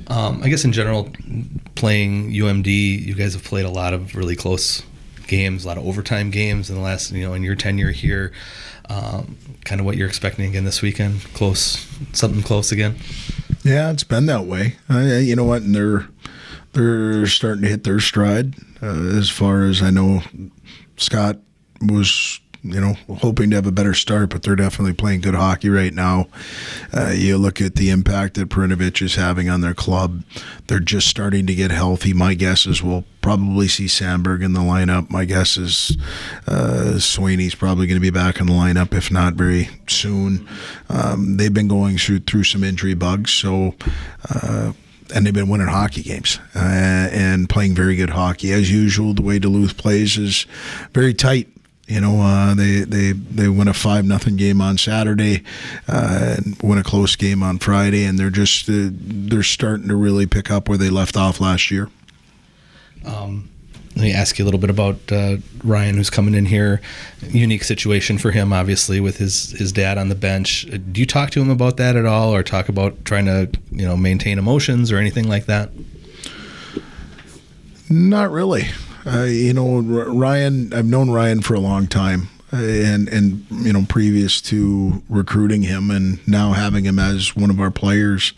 I guess in general, playing UMD, you guys have played a lot of really close games, a lot of overtime games in the last, in your tenure here. Kind of what you're expecting again this weekend? Something close again? Yeah, it's been that way. You know what? And they're starting to hit their stride. As far as I know, Scott was hoping to have a better start, but they're definitely playing good hockey right now. You look at the impact that Perinovich is having on their club. They're just starting to get healthy. My guess is we'll probably see Sandberg in the lineup. My guess is Sweeney's probably going to be back in the lineup, if not very soon. They've been going through some injury bugs, so and they've been winning hockey games and playing very good hockey. As usual, the way Duluth plays is very tight. They win a 5-0 game on Saturday, and win a close game on Friday, and they're starting to really pick up where they left off last year. Let me ask you a little bit about Ryan, who's coming in here. Unique situation for him, obviously, with his dad on the bench. Do you talk to him about that at all, or talk about trying to maintain emotions or anything like that? Not really. Ryan, I've known Ryan for a long time, and previous to recruiting him and now having him as one of our players,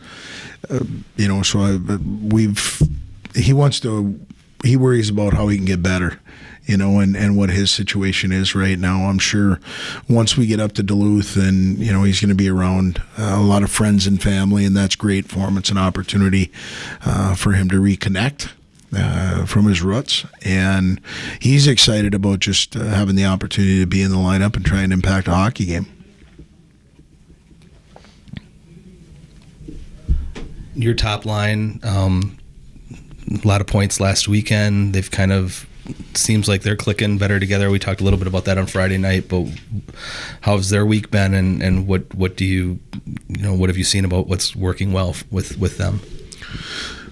he worries about how he can get better, and what his situation is right now. I'm sure once we get up to Duluth and, he's going to be around a lot of friends and family, and that's great for him. It's an opportunity for him to reconnect from his roots, and he's excited about just having the opportunity to be in the lineup and try and impact a hockey game. Your top line, a lot of points last weekend. They've kind of seems like they're clicking better together. We talked a little bit about that on Friday night, but how's their week been, and what do you what have you seen about what's working well with them?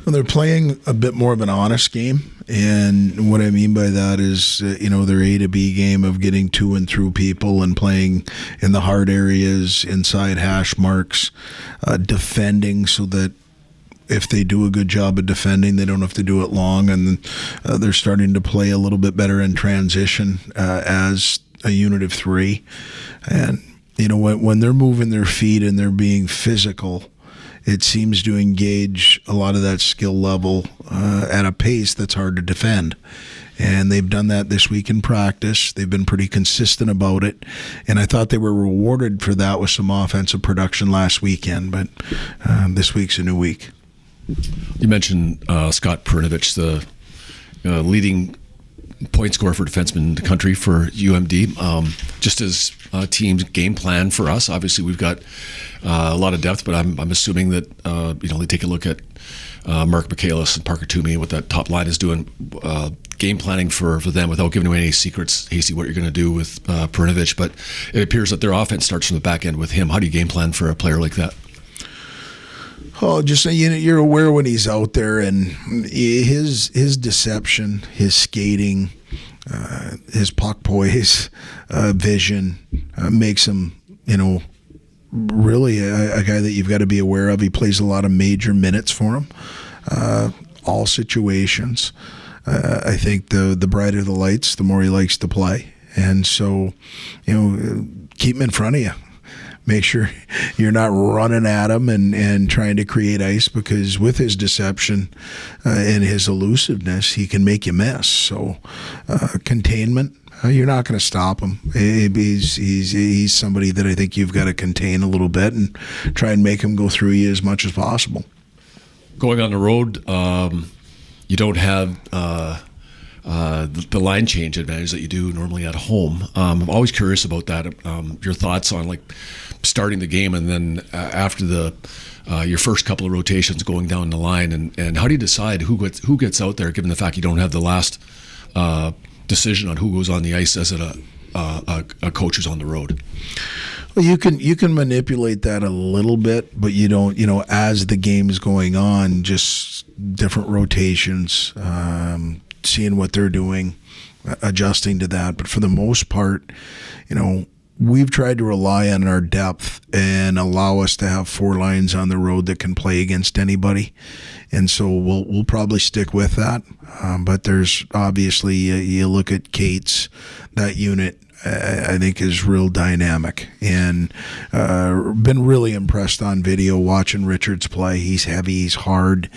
Well, they're playing a bit more of an honest game, and what I mean by that is, their A to B game of getting to and through people and playing in the hard areas, inside hash marks, defending so that if they do a good job of defending, they don't have to do it long, and they're starting to play a little bit better in transition as a unit of three. And, when they're moving their feet and they're being physical, it seems to engage a lot of that skill level at a pace that's hard to defend. And they've done that this week in practice. They've been pretty consistent about it. And I thought they were rewarded for that with some offensive production last weekend. But this week's a new week. You mentioned Scott Perinovich, the leading point scorer for defensemen in the country for UMD. Just as a team's game plan for us, obviously we've got a lot of depth, but I'm assuming that they take a look at Mark Michaelis and Parker Toomey, what that top line is doing, game planning for them without giving away any secrets, Hasty, what you're going to do with Perinovich. But it appears that their offense starts from the back end with him. How do you game plan for a player like that? Oh, just you're aware when he's out there, and his deception, his skating, his puck poise, vision makes him, really a guy that you've got to be aware of. He plays a lot of major minutes for him, all situations. I think the brighter the lights, the more he likes to play, and so keep him in front of you. Make sure you're not running at him and trying to create ice, because with his deception and his elusiveness, he can make you miss. So containment, you're not going to stop him. He's somebody that I think you've got to contain a little bit and try and make him go through you as much as possible. Going on the road, you don't have the line change advantage that you do normally at home. I'm always curious about that. Your thoughts on starting the game and then after your first couple of rotations going down the line, and how do you decide who gets out there, given the fact you don't have the last decision on who goes on the ice as a coach who's on the road? Well, you can manipulate that a little bit, but you don't. As the game is going on, just different rotations, seeing what they're doing, adjusting to that. But for the most part, we've tried to rely on our depth and allow us to have 4 lines on the road that can play against anybody. And so we'll probably stick with that. But there's obviously, you look at Kate's, that unit, I think is real dynamic, and been really impressed on video watching Richards play. He's heavy, he's hard.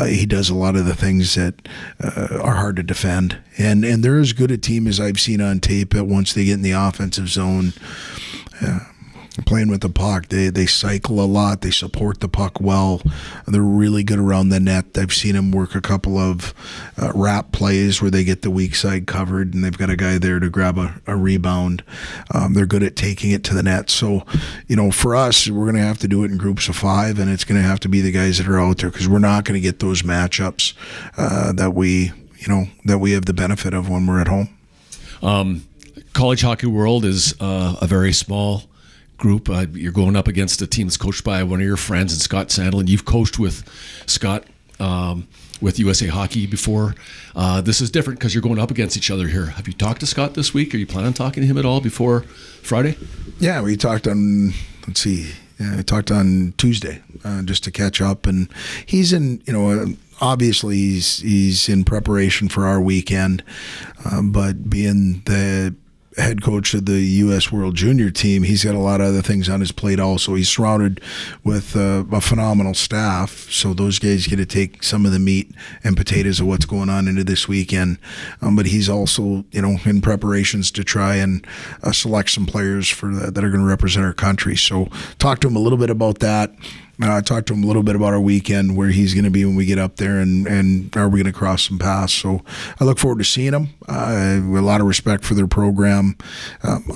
He does a lot of the things that are hard to defend, and they're as good a team as I've seen on tape. At once they get in the offensive zone, playing with the puck, they cycle a lot. They support the puck well. They're really good around the net. I've seen them work a couple of wrap plays where they get the weak side covered, and they've got a guy there to grab a rebound. They're good at taking it to the net. So, for us, we're going to have to do it in groups of 5, and it's going to have to be the guys that are out there, because we're not going to get those matchups that we have the benefit of when we're at home. College hockey world is a very small group. You're going up against a team that's coached by one of your friends, and Scott Sandlin. You've coached with Scott with USA Hockey before. This is different because you're going up against each other here. Have you talked to Scott this week? Are you planning on talking to him at all before Friday? Yeah, we talked on, I talked on Tuesday just to catch up, and he's in, obviously he's in preparation for our weekend, but being the head coach of the U.S. World Junior team, he's got a lot of other things on his plate also. He's surrounded with a phenomenal staff, so those guys get to take some of the meat and potatoes of what's going on into this weekend. But he's also, in preparations to try and select some players for that are going to represent our country. So talk to him a little bit about that. I talked to him a little bit about our weekend, where he's going to be when we get up there, and are we going to cross some paths. So I look forward to seeing him. A lot of respect for their program.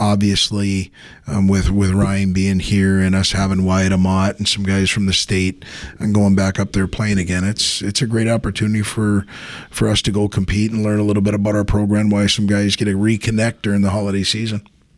Obviously, with Ryan being here and us having Wyatt Amat and some guys from the state and going back up there playing again, it's a great opportunity for us to go compete and learn a little bit about our program, why some guys get to reconnect during the holiday season.